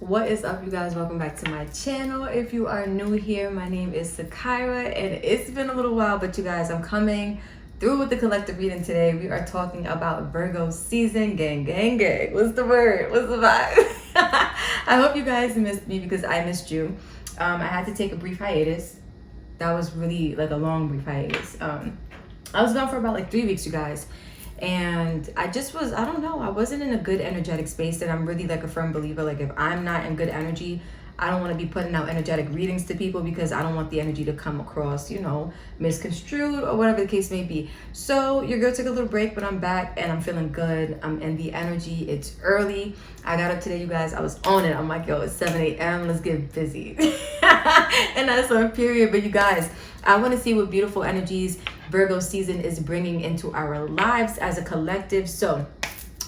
What is up, you guys? Welcome back to my channel. If you are new here, my name is Sakira, and it's been a little while, but you guys, I'm coming through with the collective reading today. We are talking about Virgo season. Gang. What's the word? What's the vibe? I hope you guys missed me because I missed you. I had to take a brief hiatus. That was really like a long brief hiatus. I was gone for about like 3 weeks, you guys. And I just was, I don't know, I wasn't in a good energetic space. And I'm really like a firm believer, like if I'm not in good energy, I don't want to be putting out energetic readings to people because I don't want the energy to come across, you know, misconstrued or whatever the case may be. So your girl took a little break, but I'm back and I'm feeling good. I'm in the energy. It's early. I got up today, you guys. I was on it. I'm like, yo, it's 7 a.m. Let's get busy. And that's on period. But you guys, I want to see what beautiful energies Virgo season is bringing into our lives as a collective. So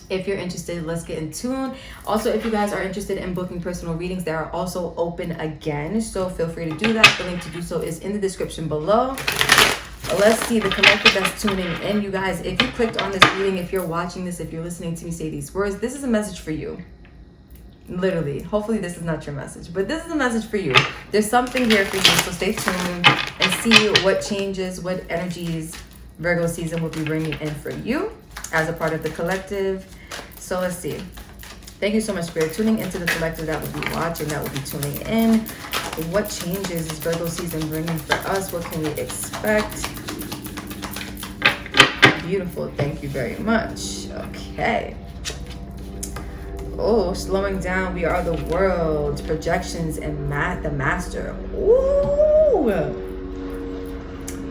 if you're interested, let's get in tune. Also, if you guys are interested in booking personal readings, they are also open again. So feel free to do that. The link to do so is in the description below. Let's see the collective that's tuning in. You guys, if you clicked on this reading, if you're watching this, if you're listening to me say these words, this is a message for you. Literally, hopefully this is not your message, but this is a message for you. There's something here for you, so stay tuned and see what changes, what energies Virgo season will be bringing in for you as a part of the collective. So let's see. Thank you so much for tuning into the collective that will be watching, that will be tuning in. What changes is Virgo season bringing for us? What can we expect? Beautiful. Thank you very much. Okay. Oh, slowing down. We are the world. Projections and the master. Ooh.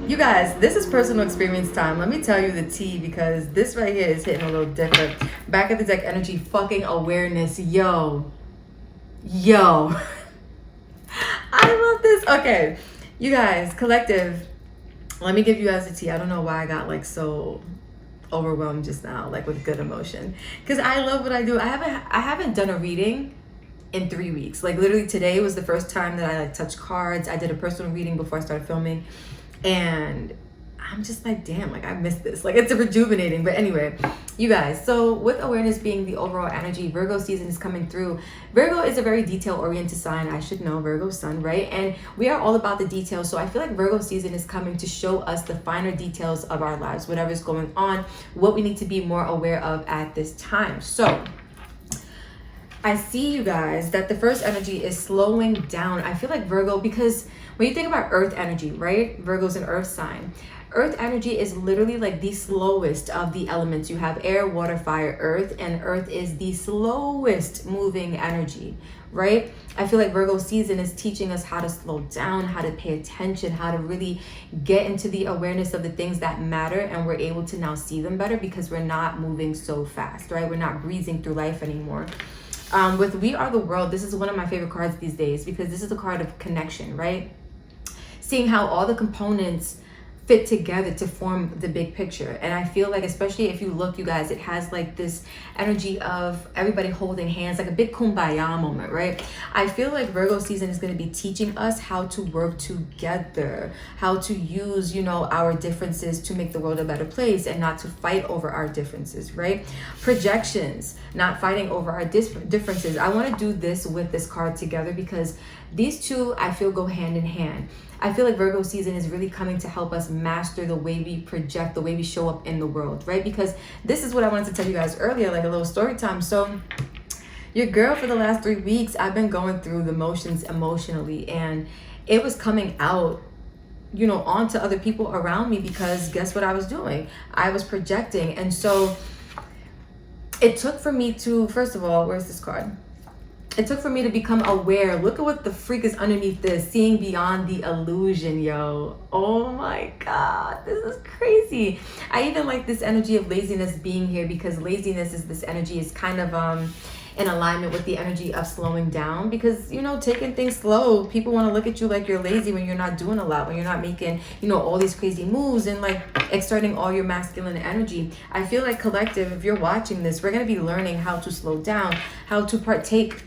You guys, this is personal experience time. Let me tell you the tea because this right here is hitting a little different. Back of the deck energy, fucking awareness. Yo. I love this. Okay. You guys, collective. Let me give you guys the tea. I don't know why I got like so overwhelmed just now, like with good emotion, because I love what I do. I haven't done a reading in 3 weeks. Like literally today was the first time that I like touched cards. I did a personal reading before I started filming, and I'm just like, damn, like I missed this. Like it's rejuvenating. But anyway, you guys, so with awareness being the overall energy, Virgo season is coming through. Virgo is a very detail-oriented sign. I should know, Virgo sun, right? And we are all about the details. So I feel like Virgo season is coming to show us the finer details of our lives, whatever's going on, what we need to be more aware of at this time. So I see, you guys, that the first energy is slowing down. I feel like Virgo, because when you think about earth energy, right? Virgo's an earth sign. Earth energy is literally like the slowest of the elements. You have air, water, fire, earth, and earth is the slowest moving energy, right? I feel like Virgo season is teaching us how to slow down, how to pay attention, how to really get into the awareness of the things that matter, and we're able to now see them better because we're not moving so fast, right? We're not breezing through life anymore. With We Are the World, this is one of my favorite cards these days because this is a card of connection, right? Seeing how all the components fit together to form the big picture. And I feel like, especially if you look, you guys, it has like this energy of everybody holding hands, like a big kumbaya moment, right? I feel like Virgo season is going to be teaching us how to work together, how to use, you know, our differences to make the world a better place and not to fight over our differences, right? Projections, not fighting over our differences. I want to do this with this card together because these two, I feel, go hand in hand. I feel like Virgo season is really coming to help us master the way we project, the way we show up in the world, right? Because this is what I wanted to tell you guys earlier, like a little story time. So your girl, for the last 3 weeks, I've been going through the motions emotionally, and it was coming out, you know, onto other people around me because guess what I was doing? I was projecting. And so it took for me to, first of all, where's this card? It took for me to become aware. Look at what the freak is underneath this. Seeing beyond the illusion, yo. Oh my God, this is crazy. I even like this energy of laziness being here because laziness is this energy is kind of in alignment with the energy of slowing down because, you know, taking things slow, people want to look at you like you're lazy when you're not doing a lot, when you're not making, you know, all these crazy moves and like exerting all your masculine energy. I feel like collective, if you're watching this, we're going to be learning how to slow down, how to partake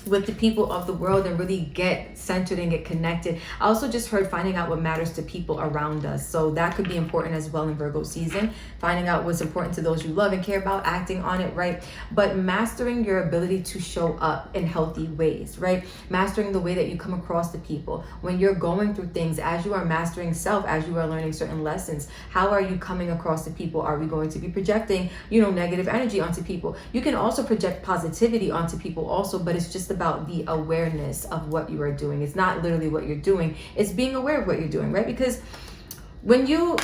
with the people of the world and really get centered and get connected. I also just heard finding out what matters to people around us. So that could be important as well in Virgo season. Finding out what's important to those you love and care about, acting on it, right? But mastering your ability to show up in healthy ways, right? Mastering the way that you come across to people. When you're going through things, as you are mastering self, as you are learning certain lessons, how are you coming across to people? Are we going to be projecting, negative energy onto people? You can also project positivity onto people also, but it's just about the awareness of what you are doing. It's not literally what you're doing. It's being aware of what you're doing, right? Because when you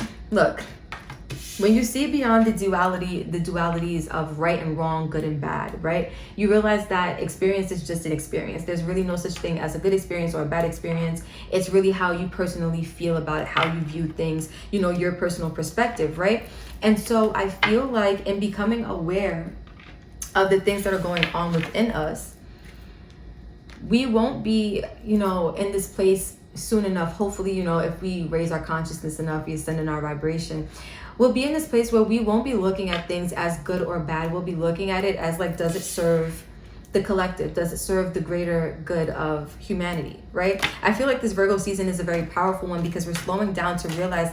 see beyond the dualities of right and wrong, good and bad, right? You realize that experience is just an experience. There's really no such thing as a good experience or a bad experience. It's really how you personally feel about it, how you view things, your personal perspective, right? And so I feel like in becoming aware of the things that are going on within us, we won't be, in this place soon enough. Hopefully, if we raise our consciousness enough, we ascend in our vibration, we'll be in this place where we won't be looking at things as good or bad. We'll be looking at it as like, does it serve the collective? Does it serve the greater good of humanity, right? I feel like this Virgo season is a very powerful one because we're slowing down to realize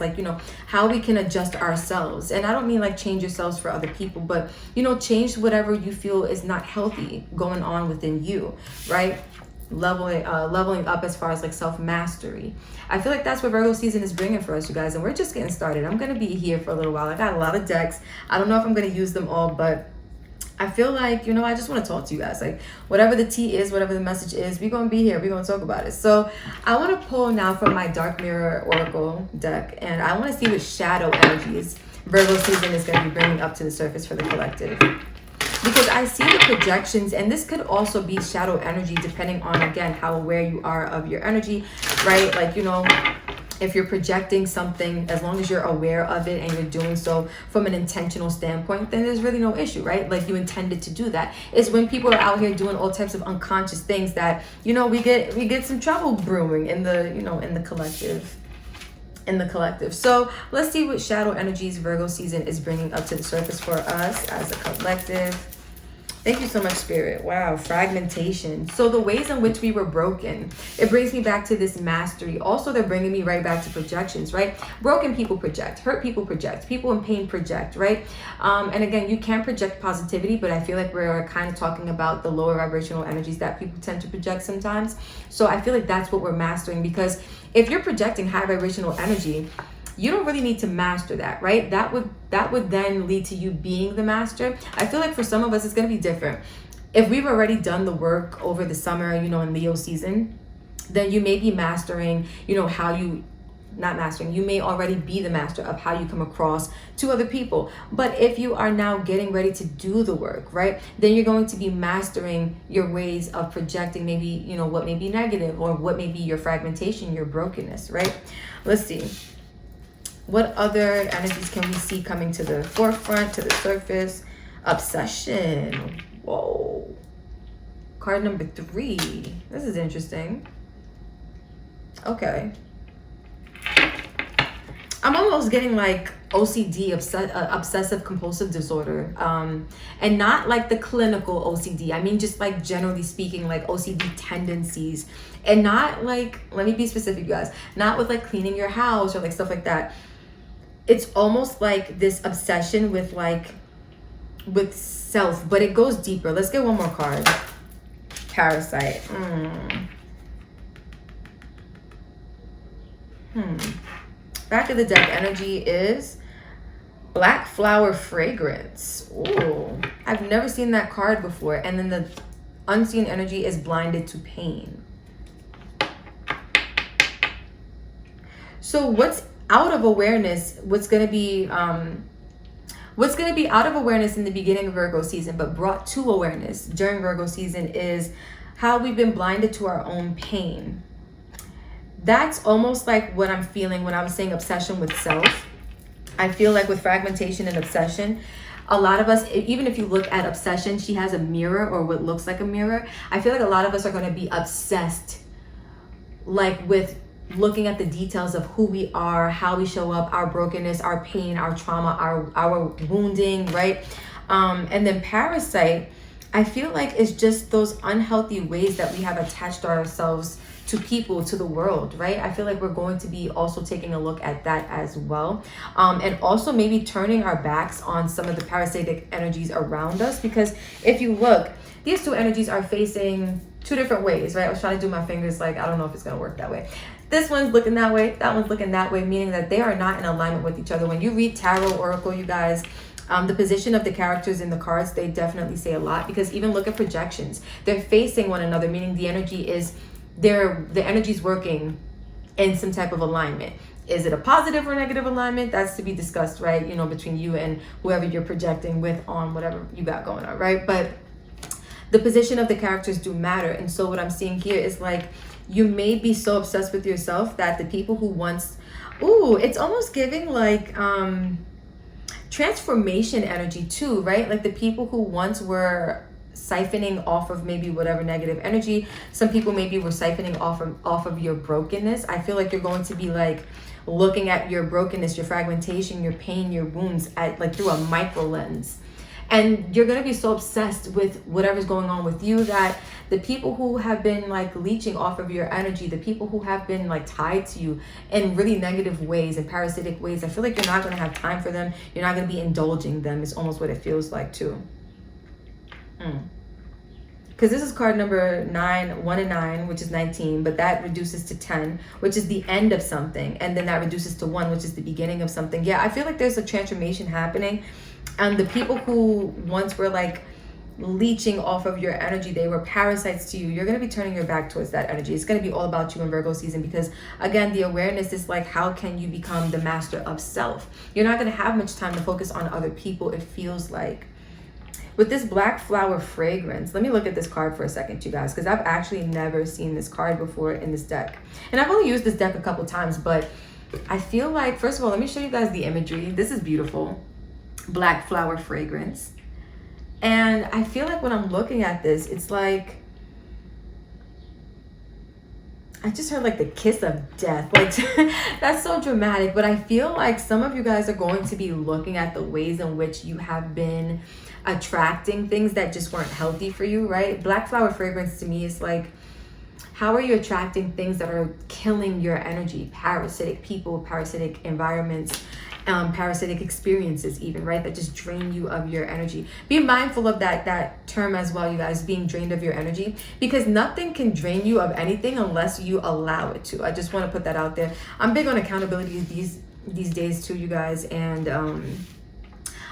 how we can adjust ourselves. And I don't mean like change yourselves for other people, but change whatever you feel is not healthy going on within you, right? Leveling up as far as like self-mastery. I feel like that's what Virgo season is bringing for us, you guys, and we're just getting started. I'm going to be here for a little while. I got a lot of decks. I don't know if I'm going to use them all, but I feel like, I just want to talk to you guys. Like, whatever the tea is, whatever the message is, we're going to be here. We're going to talk about it. So I want to pull now from my Dark Mirror Oracle deck, and I want to see what shadow energies Virgo season is going to be bringing up to the surface for the collective. Because I see the projections, and this could also be shadow energy depending on, again, how aware you are of your energy, right? Like, if you're projecting something, as long as you're aware of it and you're doing so from an intentional standpoint, then there's really no issue, right? Like, you intended to do that. It's when people are out here doing all types of unconscious things that, we get some trouble brewing in the, in the collective. So let's see what shadow energies Virgo season is bringing up to the surface for us as a collective. Thank you so much, Spirit. Wow, fragmentation. So the ways in which we were broken, it brings me back to this mastery. Also, they're bringing me right back to projections, right? Broken people project, hurt people project, people in pain project, right? And again, you can project positivity, but I feel like we're kind of talking about the lower vibrational energies that people tend to project sometimes. So I feel like that's what we're mastering, because if you're projecting high vibrational energy, you don't really need to master that, right? That would then lead to you being the master. I feel like for some of us, it's going to be different. If we've already done the work over the summer, in Leo season, then you may be mastering, you may already be the master of how you come across to other people. But if you are now getting ready to do the work, right, then you're going to be mastering your ways of projecting maybe, what may be negative or what may be your fragmentation, your brokenness, right? Let's see. What other energies can we see coming to the forefront, to the surface? Obsession. Whoa. Card number 3. This is interesting. Okay. I'm almost getting like OCD, obsessive compulsive disorder. And not like the clinical OCD. I mean, just like generally speaking, like OCD tendencies. And not like, let me be specific, you guys, not with like cleaning your house or like stuff like that. It's almost like this obsession with self, but it goes deeper. Let's get one more card. Parasite. Back of the deck energy is Black Flower Fragrance. Ooh, I've never seen that card before. And then the unseen energy is Blinded to Pain. So what's out of awareness, what's going to be out of awareness in the beginning of Virgo season, but brought to awareness during Virgo season, is how we've been blinded to our own pain. That's almost like what I'm feeling when I was saying obsession with self. I feel like with fragmentation and obsession, a lot of us, even if you look at obsession, she has a mirror or what looks like a mirror. I feel like a lot of us are going to be obsessed, like with looking at the details of who we are, how we show up, our brokenness, our pain, our trauma, our wounding, right? And then Parasite, I feel like it's just those unhealthy ways that we have attached ourselves to people, to the world, right? I feel like we're going to be also taking a look at that as well. And also maybe turning our backs on some of the parasitic energies around us, because if you look, these two energies are facing two different ways, right? I was trying to do my fingers like, I don't know if it's going to work that way. This one's looking that way, that one's looking that way, meaning that they are not in alignment with each other. When you read tarot, oracle, you guys, the position of the characters in the cards, they definitely say a lot, because even look at projections. They're facing one another, meaning the energy is the energy's working in some type of alignment. Is it a positive or negative alignment? That's to be discussed, right? You know, between you and whoever you're projecting with on whatever you got going on, right? But the position of the characters do matter. And so what I'm seeing here is like, you may be so obsessed with yourself that the people who once, it's almost giving like transformation energy too, right? Like the people who once were siphoning off of maybe whatever negative energy, some people maybe were siphoning off of your brokenness. I feel like you're going to be like looking at your brokenness, your fragmentation, your pain, your wounds at like through a micro lens. And you're going to be so obsessed with whatever's going on with you that the people who have been like leeching off of your energy, the people who have been like tied to you in really negative ways and parasitic ways, I feel like you're not going to have time for them. You're not going to be indulging them. It's almost what it feels like too. Because this is card number 9, 1 and 9, which is 19, but that reduces to 10, which is the end of something. And then that reduces to 1, which is the beginning of something. Yeah, I feel like there's a transformation happening. And the people who once were like leeching off of your energy, they were parasites to you. You're going to be turning your back towards that energy. It's going to be all about you in Virgo season, because again, the awareness is like, how can you become the master of self? You're not going to have much time to focus on other people, it feels like. With this black flower fragrance, let me look at this card for a second, you guys, because I've actually never seen this card before in this deck. And I've only used this deck a couple times, but I feel like, first of all, let me show you guys the imagery. This is beautiful. Black flower fragrance. And I feel like when I'm looking at this, it's like, I just heard like the kiss of death. Like that's so dramatic. But I feel like some of you guys are going to be looking at the ways in which you have been attracting things that just weren't healthy for you, right? Black flower fragrance to me is like, how are you attracting things that are killing your energy? Parasitic people, parasitic environments, parasitic experiences even, right? That just drain you of your energy. Be mindful of that term as well, you guys, being drained of your energy, because nothing can drain you of anything unless you allow it to. I just want to put that out there. I'm big on accountability these days too, you guys, and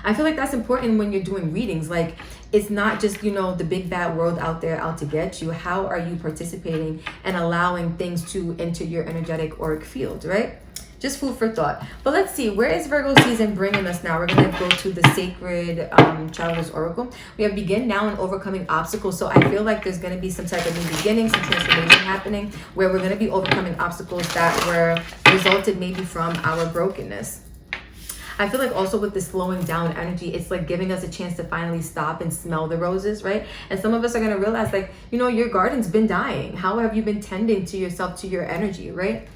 I feel like that's important when you're doing readings. Like, it's not just, you know, the big bad world out there out to get you. How are you participating and allowing things to enter your energetic auric field, right? Just food for thought. But let's see, where is Virgo season bringing us now? We're going to go to the Sacred Travelers Oracle. We have begin now and overcoming obstacles. So I feel like there's going to be some type of new beginning, some transformation happening, where we're going to be overcoming obstacles that were resulted maybe from our brokenness. I feel like also with the slowing down energy, it's like giving us a chance to finally stop and smell the roses, right? And some of us are going to realize, like, you know, your garden's been dying. How have you been tending to yourself, to your energy, right?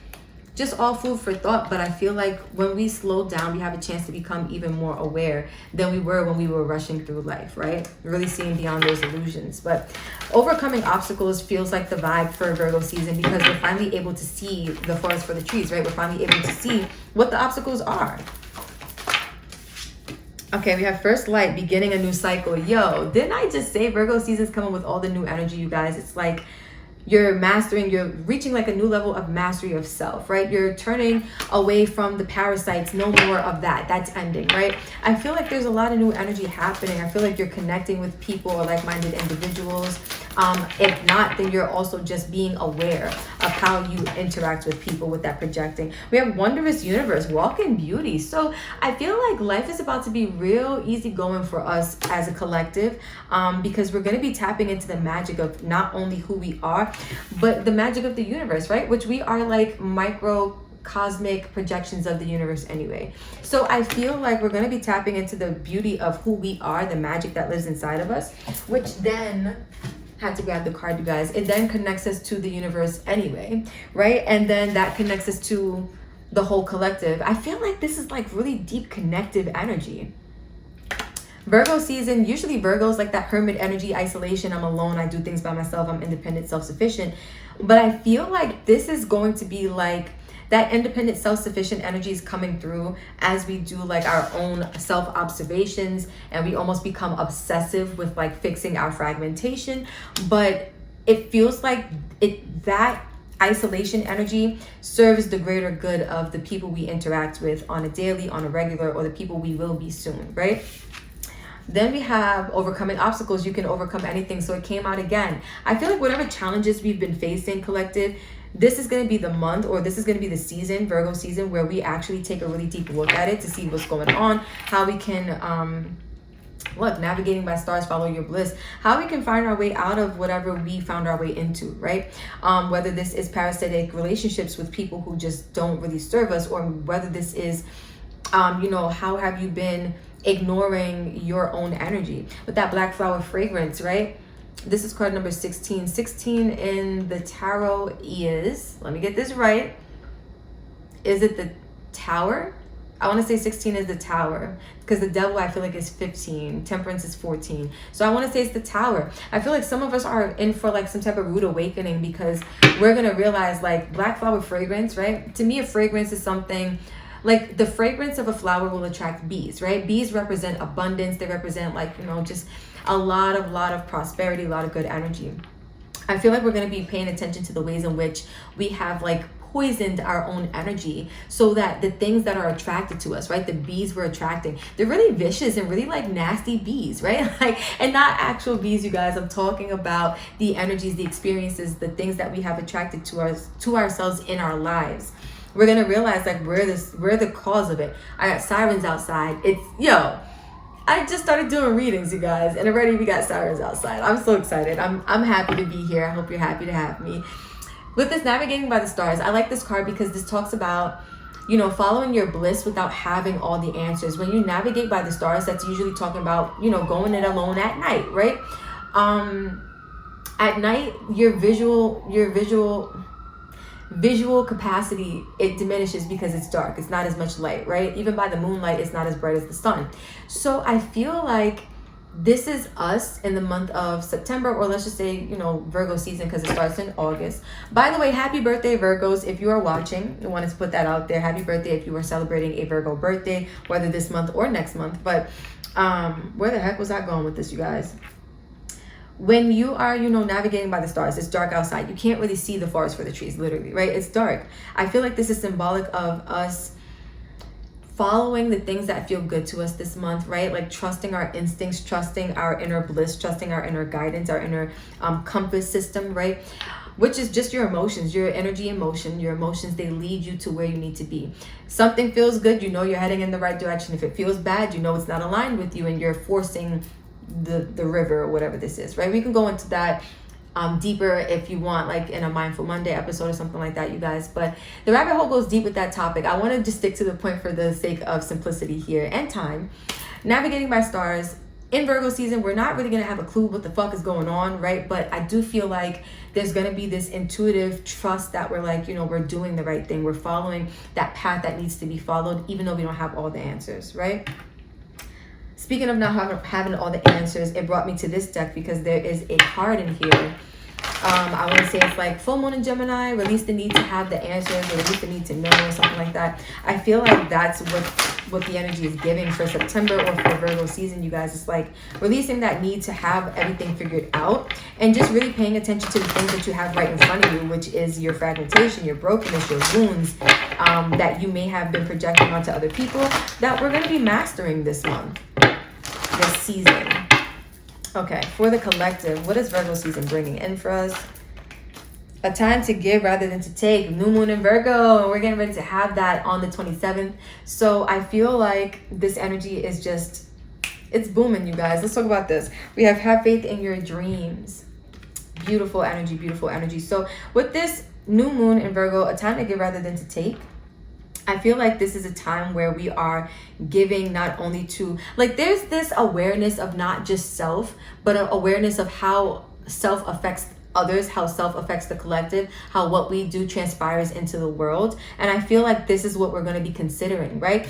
Just all food for thought. But I feel like when we slow down, we have a chance to become even more aware than we were when we were rushing through life, right? Really seeing beyond those illusions. But overcoming obstacles feels like the vibe for Virgo season, because we're finally able to see the forest for the trees, right? We're finally able to see what the obstacles are. Okay, we have first light, beginning a new cycle. Yo, didn't I just say Virgo season's coming with all the new energy, you guys? It's like you're reaching like a new level of mastery of self, right? You're turning away from the parasites, no more of that. That's ending, right? I feel like there's a lot of new energy happening. I feel like you're connecting with people or like-minded individuals. If not, then you're also just being aware of how you interact with people with that projecting. We have wondrous universe, walk in beauty. So I feel like life is about to be real easy going for us as a collective, because we're going to be tapping into the magic of not only who we are, but the magic of the universe, right? Which we are like microcosmic projections of the universe anyway. So I feel like we're going to be tapping into the beauty of who we are, the magic that lives inside of us, which then had to grab the card, you guys. It then connects us to the universe anyway, right? And then that connects us to the whole collective. I feel like this is like really deep connective energy. Virgo season, usually Virgo's like that hermit energy, isolation. I'm alone. I do things by myself. I'm independent, self-sufficient. But I feel like this is going to be like that independent, self-sufficient energy is coming through as we do like our own self-observations, and we almost become obsessive with like fixing our fragmentation. But it feels like that isolation energy serves the greater good of the people we interact with on a daily, on a regular, or the people we will be soon, right? Then we have overcoming obstacles. You can overcome anything. So it came out again. I feel like whatever challenges we've been facing, collective, this is going to be the month, or this is going to be the season, Virgo season, where we actually take a really deep look at it to see what's going on, how we can navigating by stars, follow your bliss, how we can find our way out of whatever we found our way into, right? Whether this is parasitic relationships with people who just don't really serve us, or whether this is how have you been ignoring your own energy. With that black flower fragrance, right? This is card number 16. 16 in the tarot is, let me get this right, is it the Tower? I want to say 16 is the Tower, because the Devil, I feel like, is 15. Temperance is 14. So I want to say it's the Tower. I feel like some of us are in for like some type of rude awakening, because we're going to realize like black flower fragrance, right? To me, a fragrance is something like the fragrance of a flower will attract bees, right? Bees represent abundance. They represent like, just a lot of prosperity, a lot of good energy. I feel like we're going to be paying attention to the ways in which we have like poisoned our own energy, so that the things that are attracted to us, right, the bees we're attracting, they're really vicious and really like nasty bees, right? Like, and not actual bees, you guys. I'm talking about the energies, the experiences, the things that we have attracted to ourselves in our lives. We're gonna realize like we're the cause of it. I got sirens outside. I just started doing readings, you guys, and already we got sirens outside. I'm so excited. I'm happy to be here. I hope you're happy to have me. With this navigating by the stars, I like this card because this talks about, following your bliss without having all the answers. When you navigate by the stars, that's usually talking about, going it alone at night, right? At night, your visual capacity, it diminishes because it's dark. It's not as much light, right? Even by the moonlight, it's not as bright as the sun. So I feel like this is us in the month of September, or let's just say, Virgo season, because it starts in August. By the way, happy birthday, Virgos. If you are watching, I wanted to put that out there. Happy birthday if you were celebrating a Virgo birthday, whether this month or next month. But where the heck was I going with this, you guys? When you are, navigating by the stars, it's dark outside. You can't really see the forest for the trees, literally, right? It's dark. I feel like this is symbolic of us following the things that feel good to us this month, right? Like trusting our instincts, trusting our inner bliss, trusting our inner guidance, our inner compass system, right? Which is just your emotions, your energy, emotion. Your emotions, they lead you to where you need to be. Something feels good, you're heading in the right direction. If it feels bad, it's not aligned with you and you're forcing the river or whatever this is, right? We can go into that deeper if you want, like in a Mindful Monday episode or something like that, you guys. But the rabbit hole goes deep with that topic. I want to just stick to the point for the sake of simplicity here and time. Navigating by stars in Virgo season, we're not really going to have a clue what the fuck is going on, right? But I do feel like there's going to be this intuitive trust that we're like, we're doing the right thing. We're following that path that needs to be followed, even though we don't have all the answers, right? Speaking of not having all the answers, it brought me to this deck because there is a card in here. I want to say it's like full moon in Gemini, release the need to have the answers, or release the need to know, or something like that. I feel like that's what the energy is giving for September or for Virgo season, you guys. It's like releasing that need to have everything figured out, and just really paying attention to the things that you have right in front of you, which is your fragmentation, your brokenness, your wounds that you may have been projecting onto other people, that we're going to be mastering this month, this season. Okay, for the collective, what is Virgo season bringing in for us? A time to give rather than to take. New moon in Virgo, and we're getting ready to have that on the 27th. So I feel like this energy is just, it's booming, you guys. Let's talk about this. We have faith in your dreams. Beautiful energy, beautiful energy. So with this new moon in Virgo, a time to give rather than to take. I feel like this is a time where we are giving not only to, like, there's this awareness of not just self, but an awareness of how self affects others, how self affects the collective, how what we do transpires into the world. And I feel like this is what we're going to be considering, right?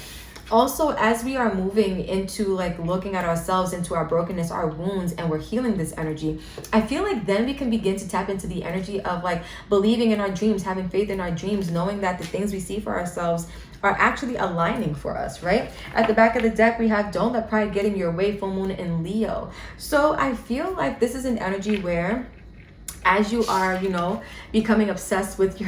Also, as we are moving into like looking at ourselves, into our brokenness, our wounds, and we're healing this energy, I feel like then we can begin to tap into the energy of like believing in our dreams, having faith in our dreams, knowing that the things we see for ourselves are actually aligning for us, right? At the back of the deck, we have don't let pride get in your way, full moon in Leo. So I feel like this is an energy where, as you are, you know, becoming obsessed with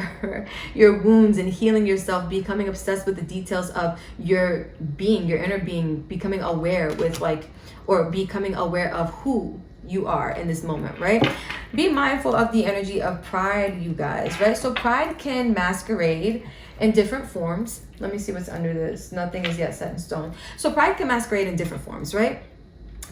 your wounds and healing yourself, becoming obsessed with the details of your being, your inner being, becoming aware with like, or becoming aware of who you are in this moment, right? Be mindful of the energy of pride, you guys, right? So pride can masquerade in different forms. Let me see what's under this. Nothing is yet set in stone. So pride can masquerade in different forms, right?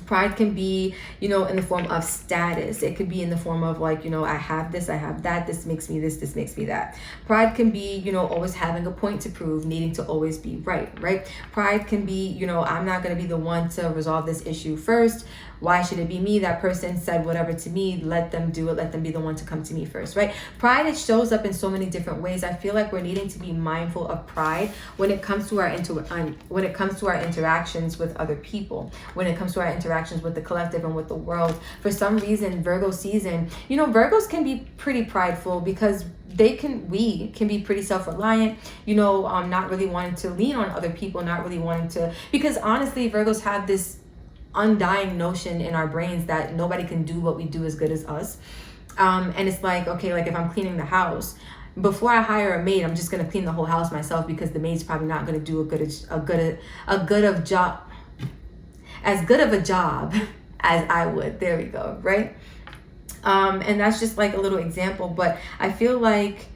Pride can be, you know, in the form of status. It could be in the form of like, you know, I have this, I have that, this makes me this makes me that. Pride can be, you know, always having a point to prove, needing to always be right? Pride can be, you know, I'm not going to be the one to resolve this issue first. Why should it be me? That person said whatever to me. Let them do it. Let them be the one to come to me first, right? Pride, it shows up in so many different ways. I feel like we're needing to be mindful of pride when it comes to our interactions with other people, when it comes to our interactions with the collective and with the world. For some reason, Virgo season, you know, Virgos can be pretty prideful because we can be pretty self-reliant, you know, not really wanting to lean on other people, not really wanting to, because honestly, Virgos have this undying notion in our brains that nobody can do what we do as good as us. And it's like, okay, like if I'm cleaning the house, before I hire a maid, I'm just gonna clean the whole house myself because the maid's probably not gonna do as good of a job as I would. There we go, right? And that's just like a little example, but I feel like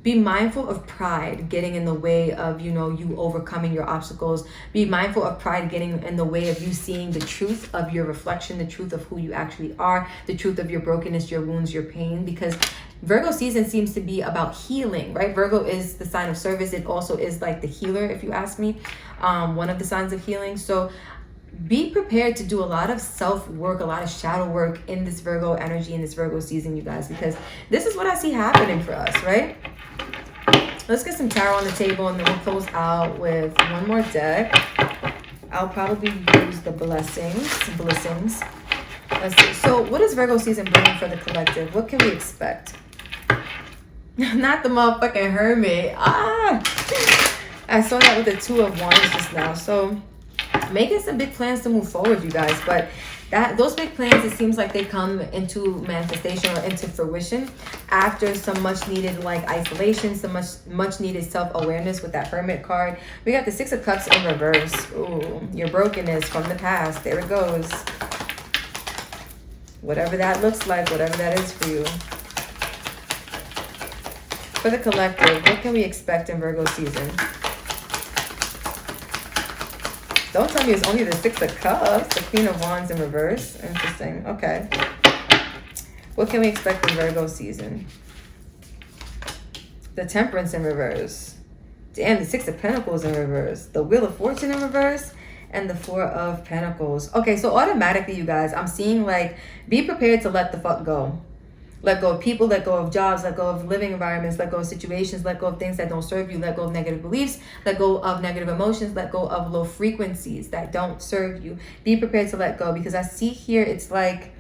be mindful of pride getting in the way of, you know, you overcoming your obstacles. Be mindful of pride getting in the way of you seeing the truth of your reflection, the truth of who you actually are, the truth of your brokenness, your wounds, your pain, because Virgo season seems to be about healing, right? Virgo is the sign of service. It also is like the healer, if you ask me, one of the signs of healing. So be prepared to do a lot of self-work, a lot of shadow work in this Virgo energy, in this Virgo season, you guys, because this is what I see happening for us, right? Let's get some tarot on the table and then we'll close out with one more deck. I'll probably use the blessings. Let's see. So what is Virgo season bringing for the collective? What can we expect? Not the motherfucking Hermit. I saw that with the Two of Wands just now. So making some big plans to move forward, you guys, but those big plans, it seems like they come into manifestation or into fruition after some much needed like isolation, some much needed self-awareness with that Hermit card. We got the Six of Cups in reverse. Ooh, your brokenness from the past. There it goes. Whatever that looks like, whatever that is for you. For the collective, what can we expect in Virgo season? Don't tell me it's only the Six of Cups, the Queen of Wands in reverse. Interesting. Okay. What can we expect in Virgo season? The Temperance in reverse. Damn, the Six of Pentacles in reverse. The Wheel of Fortune in reverse. And the Four of Pentacles. Okay, so automatically, you guys, I'm seeing like, be prepared to let the fuck go. Let go of people, let go of jobs, let go of living environments, let go of situations, let go of things that don't serve you, let go of negative beliefs, let go of negative emotions, let go of low frequencies that don't serve you. Be prepared to let go, because I see here it's like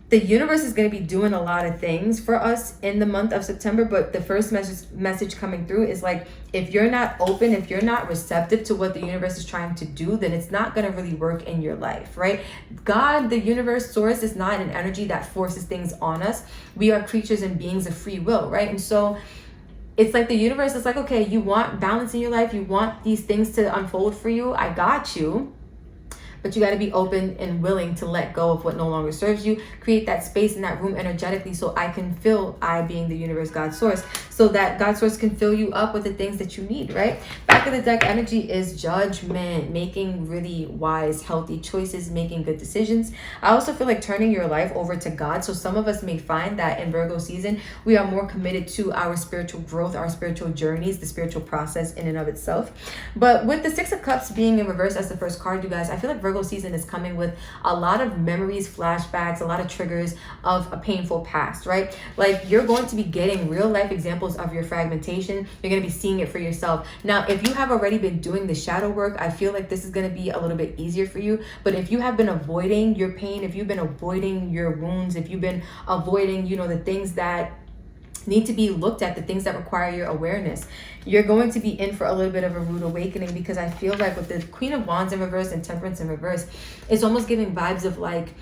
the universe is going to be doing a lot of things for us in the month of September, but the first message coming through is like, if you're not open, if you're not receptive to what the universe is trying to do, then it's not going to really work in your life, right? God, the universe, source, is not an energy that forces things on us. We are creatures and beings of free will, right? And so it's like the universe is like, okay, you want balance in your life, you want these things to unfold for you, I got you. But you got to be open and willing to let go of what no longer serves you. Create that space in that room energetically so I can fill, I being the universe, God source, so that God source can fill you up with the things that you need, right? Back of the deck energy is judgment, making really wise, healthy choices, making good decisions. I also feel like turning your life over to God. So some of us may find that in Virgo season, we are more committed to our spiritual growth, our spiritual journeys, the spiritual process in and of itself. But with the Six of Cups being in reverse as the first card, you guys, I feel like Virgo season is coming with a lot of memories, flashbacks, a lot of triggers of a painful past, right? Like you're going to be getting real life examples of your fragmentation. You're going to be seeing it for yourself. Now, if you have already been doing the shadow work, I feel like this is going to be a little bit easier for you. But if you have been avoiding your pain, if you've been avoiding your wounds, if you've been avoiding, you know, the things that need to be looked at, the things that require your awareness, you're going to be in for a little bit of a rude awakening, because I feel like with the Queen of Wands in reverse and Temperance in reverse, it's almost giving vibes of like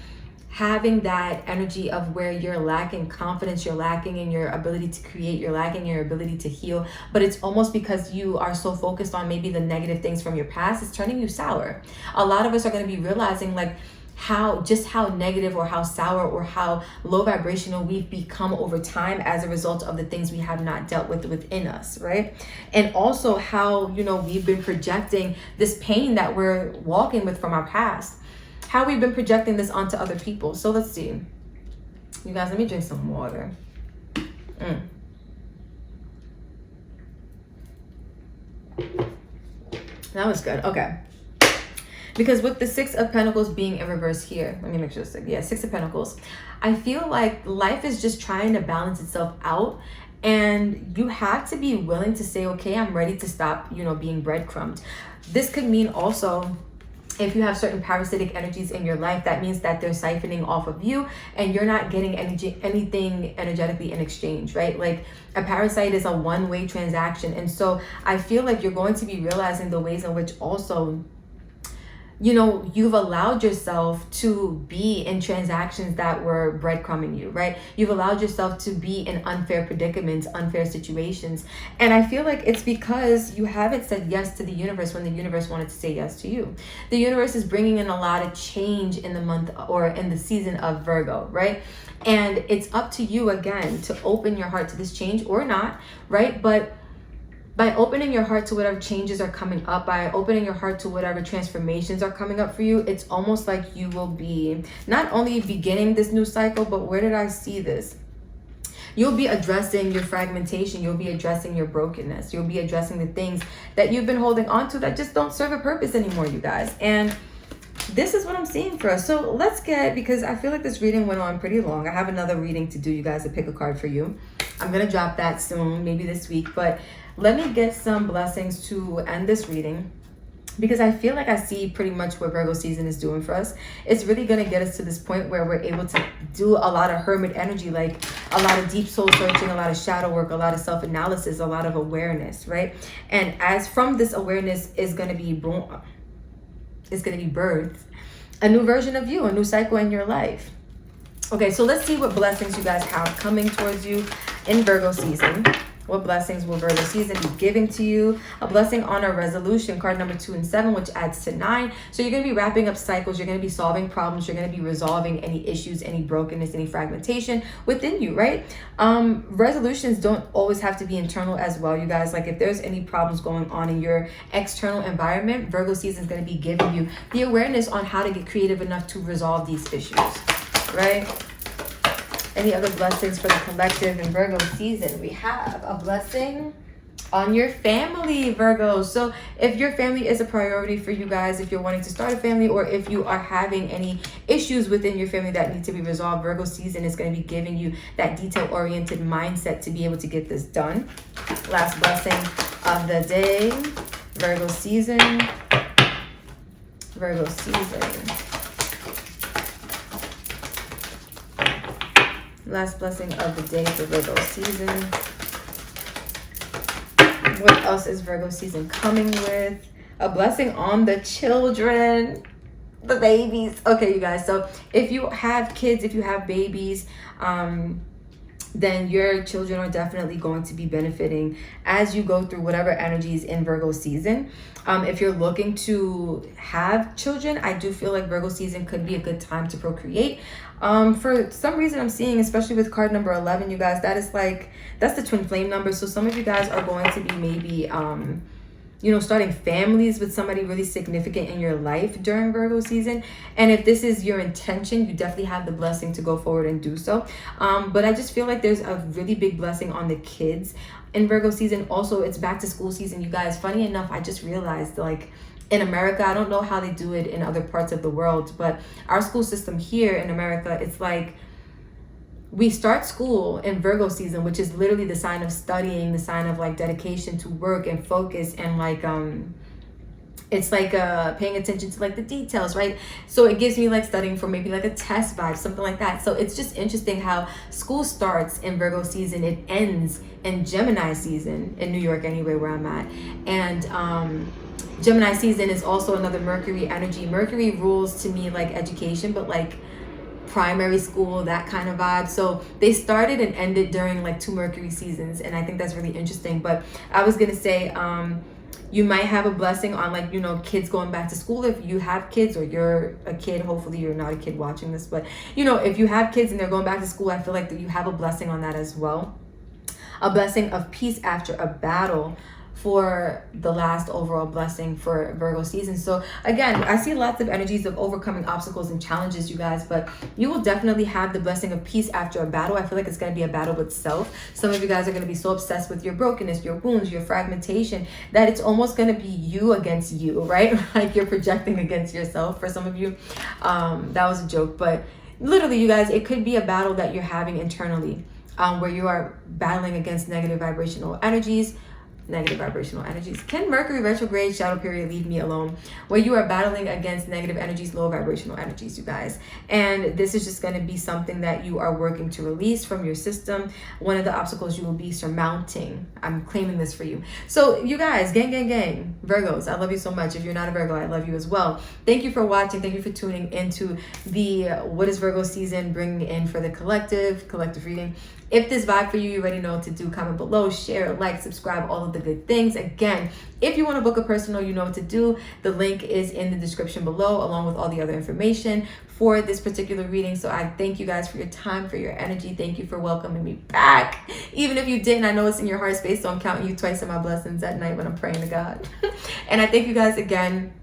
having that energy of where you're lacking confidence, you're lacking in your ability to create, you're lacking in your ability to heal, but it's almost because you are so focused on maybe the negative things from your past, it's turning you sour. A lot of us are going to be realizing like how negative or how sour or how low vibrational we've become over time as a result of the things we have not dealt with within us, right? And also how, you know, we've been projecting this pain that we're walking with from our past, how we've been projecting this onto other people. So let's see, you guys, let me drink some water. That was good. Okay. Because with the Six of Pentacles being in reverse here, let me make sure it's yeah, Six of Pentacles, I feel like life is just trying to balance itself out, and you have to be willing to say, okay, I'm ready to stop, you know, being breadcrumbed. This could mean also, if you have certain parasitic energies in your life, that means that they're siphoning off of you and you're not getting anything energetically in exchange, right? Like a parasite is a one-way transaction. And so I feel like you're going to be realizing the ways in which also, you know, you've allowed yourself to be in transactions that were breadcrumbing you, right? You've allowed yourself to be in unfair predicaments, unfair situations. And I feel like it's because you haven't said yes to the universe when the universe wanted to say yes to you. The universe is bringing in a lot of change in the month or in the season of Virgo, right? And it's up to you again to open your heart to this change or not, right? But by opening your heart to whatever changes are coming up, by opening your heart to whatever transformations are coming up for you, it's almost like you will be not only beginning this new cycle, but where did I see this? You'll be addressing your fragmentation. You'll be addressing your brokenness. You'll be addressing the things that you've been holding on to that just don't serve a purpose anymore, you guys. And this is what I'm seeing for us. So let's get, because I feel like this reading went on pretty long. I have another reading to do, you guys, to pick a card for you. I'm going to drop that soon, maybe this week. But let me get some blessings to end this reading, because I feel like I see pretty much what Virgo season is doing for us. It's really going to get us to this point where we're able to do a lot of hermit energy, like a lot of deep soul searching, a lot of shadow work, a lot of self-analysis, a lot of awareness, right? And as from this awareness is going to be born, is going to be birthed a new version of you, a new cycle in your life. Okay, so let's see what blessings you guys have coming towards you in Virgo season. What blessings will Virgo season be giving to you? A blessing on a resolution, card number 2 and 7, which adds to 9. So you're going to be wrapping up cycles. You're going to be solving problems. You're going to be resolving any issues, any brokenness, any fragmentation within you, right? Resolutions don't always have to be internal as well, you guys. Like if there's any problems going on in your external environment, Virgo season is going to be giving you the awareness on how to get creative enough to resolve these issues, right? Any other blessings for the collective in Virgo season? We have a blessing on your family, Virgo. So if your family is a priority for you guys, if you're wanting to start a family, or if you are having any issues within your family that need to be resolved, Virgo season is going to be giving you that detail-oriented mindset to be able to get this done. Last blessing of the day, Virgo season. Virgo season. Last blessing of the day for Virgo season. What else is Virgo season coming with? A blessing on the children, the babies. Okay, you guys. So if you have kids, if you have babies, then your children are definitely going to be benefiting as you go through whatever energies in Virgo season. If you're looking to have children, I do feel like Virgo season could be a good time to procreate. For some reason I'm seeing, especially with card number 11, you guys, that's the twin flame number. So some of you guys are going to be maybe, you know, starting families with somebody really significant in your life during Virgo season. And if this is your intention, you definitely have the blessing to go forward and do so. But I just feel like there's a really big blessing on the kids in Virgo season. Also, it's back to school season, you guys. Funny enough, I just realized, like, in America. I don't know how they do it in other parts of the world, but our school system here in America, it's like we start school in Virgo season, which is literally the sign of studying, the sign of like dedication to work and focus, and like it's like paying attention to like the details, right? So it gives me like studying for maybe like a test vibe, something like that. So it's just interesting how school starts in Virgo season, it ends in Gemini season in New York anyway, where I'm at. And Gemini season is also another Mercury energy. Mercury rules to me like education, but like primary school, that kind of vibe. So they started and ended during like 2 Mercury seasons, and I think that's really interesting. But I was gonna say you might have a blessing on like, you know, kids going back to school. If you have kids or you're a kid, hopefully you're not a kid watching this, but you know, if you have kids and they're going back to school, I feel like that you have a blessing on that as well. A blessing of peace after a battle for the last overall blessing for Virgo season. So again, I see lots of energies of overcoming obstacles and challenges, you guys, but you will definitely have the blessing of peace after a battle. I feel like it's going to be a battle with self. Some of you guys are going to be so obsessed with your brokenness, your wounds, your fragmentation, that it's almost going to be you against you, right? Like you're projecting against yourself. For some of you, that was a joke, but literally, you guys, it could be a battle that you're having internally, where you are battling against negative vibrational energies. Can Mercury retrograde shadow period leave me alone? Where you are battling against negative energies, low vibrational energies, you guys. And this is just going to be something that you are working to release from your system. One of the obstacles you will be surmounting. I'm claiming this for you. So you guys, gang, Virgos, I love you so much. If you're not a Virgo, I love you as well. Thank you for watching. Thank you for tuning into the What is Virgo season bringing in for the collective reading. If this vibe for you, you already know what to do. Comment below, share, like, subscribe, all of the good things. Again, if you want to book a personal, you know what to do. The link is in the description below, along with all the other information for this particular reading. So I thank you guys for your time, for your energy. Thank you for welcoming me back. Even if you didn't, I know it's in your heart space, so I'm counting you twice in my blessings at night when I'm praying to God. And I thank you guys again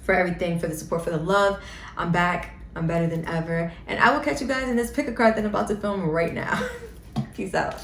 for everything, for the support, for the love. I'm back. I'm better than ever. And I will catch you guys in this pick a card that I'm about to film right now. Peace out.